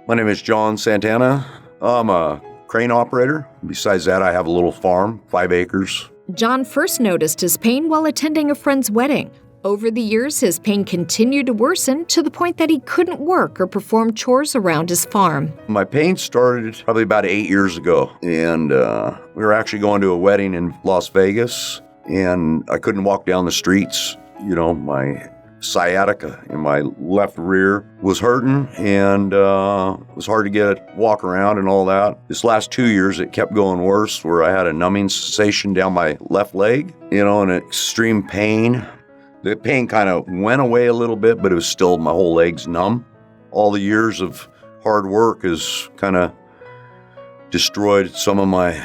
My name is John Santana. I'm a crane operator. Besides that, I have a little farm, 5 acres. John first noticed his pain while attending a friend's wedding. Over the years, his pain continued to worsen to the point that he couldn't work or perform chores around his farm. My pain started probably about 8 years ago, and we were actually going to a wedding in Las Vegas, and I couldn't walk down the streets. My sciatica in my left rear was hurting, and it was hard to walk around and all that. This last 2 years, it kept going worse, where I had a numbing sensation down my left leg, and extreme pain. The pain kind of went away a little bit, but it was still, my whole leg's numb. All the years of hard work has kind of destroyed some of my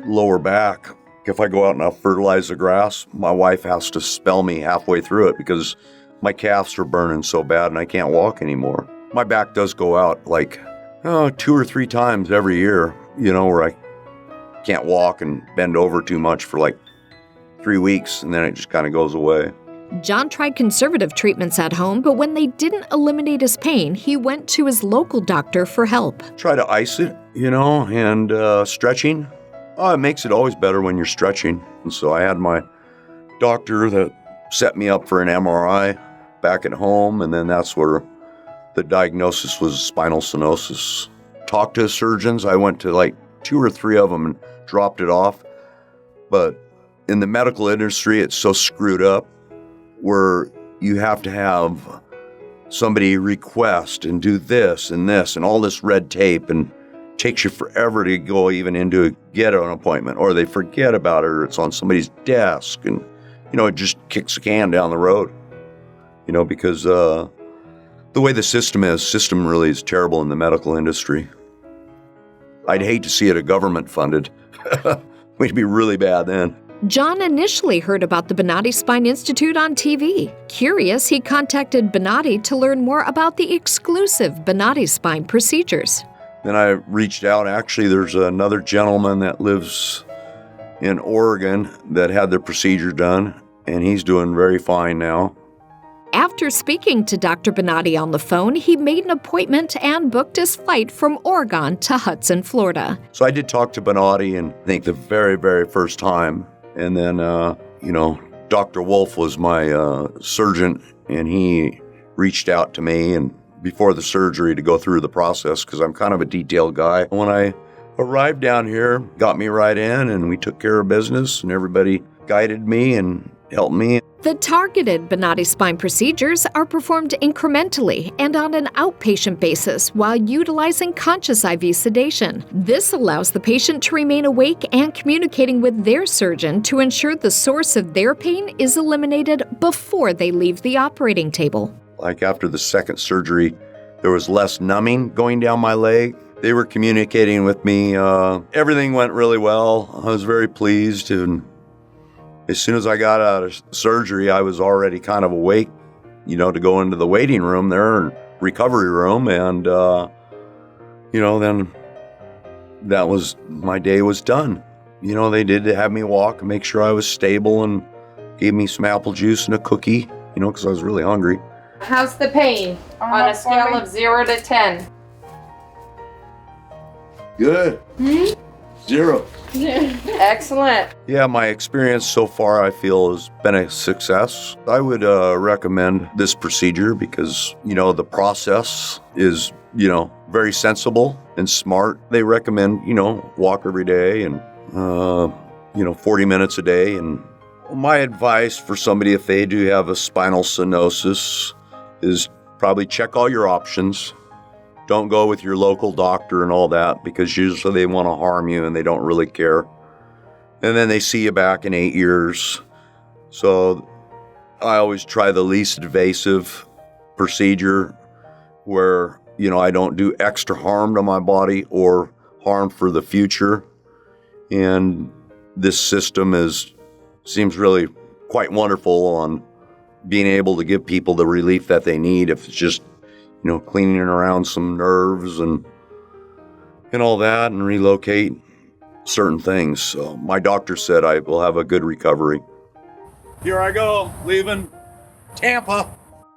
lower back. If I go out and I'll fertilize the grass, my wife has to spell me halfway through it because my calves are burning so bad and I can't walk anymore. My back does go out like 2 or 3 times every year, where I can't walk and bend over too much for like 3 weeks, and then it just kind of goes away. John tried conservative treatments at home, but when they didn't eliminate his pain, he went to his local doctor for help. Try to ice it, and stretching. It makes it always better when you're stretching. And so I had my doctor that set me up for an MRI back at home, and then that's where the diagnosis was spinal stenosis. Talked to surgeons. I went to like 2 or 3 of them and dropped it off. But in the medical industry, it's so screwed up where you have to have somebody request and do this and all this red tape, and takes you forever to go even get an appointment, or they forget about it, or it's on somebody's desk, and it just kicks the can down the road, because the way the system really is terrible in the medical industry. I'd hate to see it government funded. It'd be really bad then. John initially heard about the Bonati Spine Institute on TV. Curious, he contacted Bonati to learn more about the exclusive Bonati spine procedures. Then I reached out. Actually, there's another gentleman that lives in Oregon that had the procedure done, and he's doing very fine now. After speaking to Dr. Bonati on the phone, he made an appointment and booked his flight from Oregon to Hudson, Florida. So I did talk to Bonati, and I think the very, very first time. And then, Dr. Wolf was my surgeon, and he reached out to me and before the surgery to go through the process, because I'm kind of a detailed guy. When I arrived down here, got me right in, and we took care of business, and everybody guided me and helped me. The targeted Bonati spine procedures are performed incrementally and on an outpatient basis while utilizing conscious IV sedation. This allows the patient to remain awake and communicating with their surgeon to ensure the source of their pain is eliminated before they leave the operating table. Like after the second surgery, there was less numbing going down my leg. They were communicating with me. Everything went really well. I was very pleased, and as soon as I got out of surgery, I was already kind of awake, to go into the waiting room there and recovery room. And, then my day was done. They did have me walk and make sure I was stable, and gave me some apple juice and a cookie, because I was really hungry. How's the pain on a scale of 0 to 10? Good. 0. Excellent. Yeah, my experience so far, I feel, has been a success. I would recommend this procedure because, the process is, very sensible and smart. They recommend, walk every day and, 40 minutes a day. And my advice for somebody, if they do have a spinal stenosis, is probably check all your options. Don't go with your local doctor and all that, because usually they want to harm you and they don't really care. And then they see you back in 8 years. So I always try the least invasive procedure where, I don't do extra harm to my body or harm for the future. And this system seems really quite wonderful on being able to give people the relief that they need, if it's just, cleaning around some nerves and all that, and relocate certain things. So my doctor said I will have a good recovery. Here I go, leaving Tampa.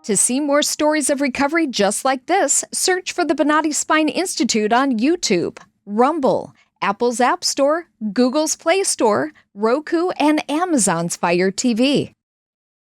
To see more stories of recovery just like this, search for the Bonati Spine Institute on YouTube, Rumble, Apple's App Store, Google's Play Store, Roku, and Amazon's Fire TV.